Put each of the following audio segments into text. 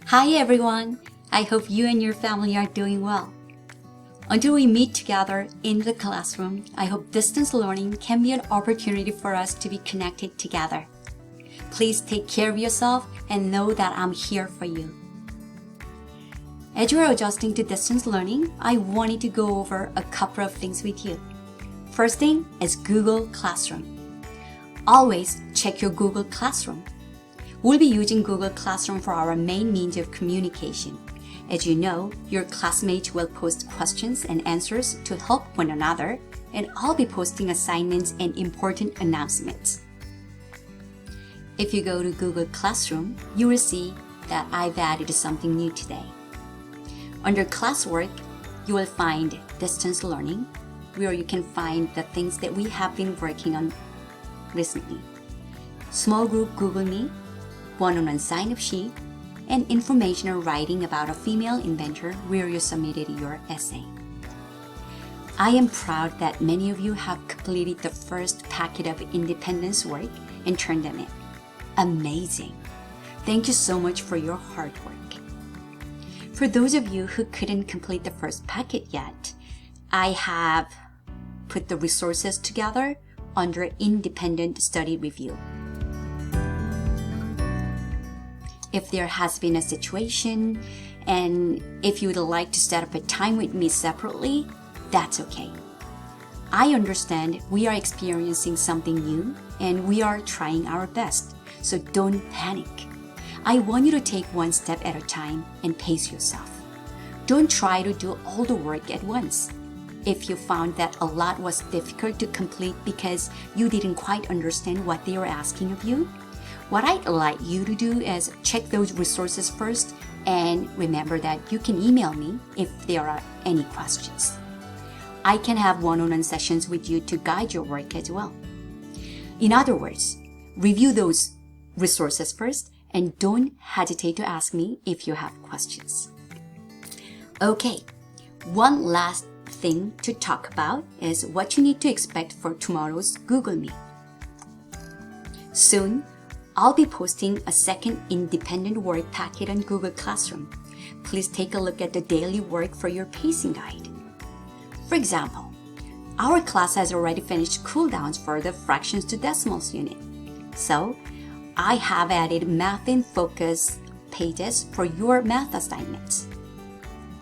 Hi everyone! I hope you and your family are doing well. Until we meet together in the classroom, I hope distance learning can be an opportunity for us to be connected together. Please take care of yourself and know that I'm here for you. As you're adjusting to distance learning, I wanted to go over a couple of things with you. First thing is Google Classroom. Always check your Google Classroom. We'll be using Google Classroom for our main means of communication. As you know, your classmates will post questions and answers to help one another, and I'll be posting assignments and important announcements. If you go to Google Classroom, you will see that I've added something new today. Under classwork, you will find distance learning, where you can find the things that we have been working on recently. Small group Google Meet, one-on-one sign-up sheet, and informational writing about a female inventor where you submitted your essay. I am proud that many of you have completed the first packet of independence work and turned them in. Amazing! Thank you so much for your hard work. For those of you who couldn't complete the first packet yet, I have put the resources together under Independent Study Review. If there has been a situation and if you would like to set up a time with me separately, that's okay. I understand we are experiencing something new and we are trying our best, so don't panic. I want you to take one step at a time and pace yourself. Don't try to do all the work at once. If you found that a lot was difficult to complete because you didn't quite understand what they were asking of you, what I'd like you to do is check those resources first and remember that you can email me if there are any questions. I can have one-on-one sessions with you to guide your work as well. In other words, review those resources first and don't hesitate to ask me if you have questions. Okay, one last thing to talk about is what you need to expect for tomorrow's Google Meet. Soon, I'll be posting a second independent work packet on Google Classroom. Please take a look at the daily work for your pacing guide. For example, our class has already finished cooldowns for the fractions to decimals unit. So, I have added Math in Focus pages for your math assignments.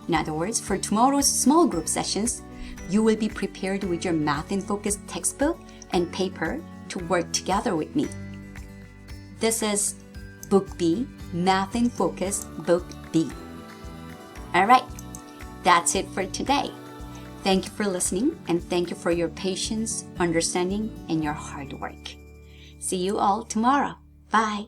In other words, for tomorrow's small group sessions, you will be prepared with your Math in Focus textbook and paper to work together with me. This is Book B, Math in Focus, Book B. All right, that's it for today. Thank you for listening and thank you for your patience, understanding, and your hard work. See you all tomorrow. Bye.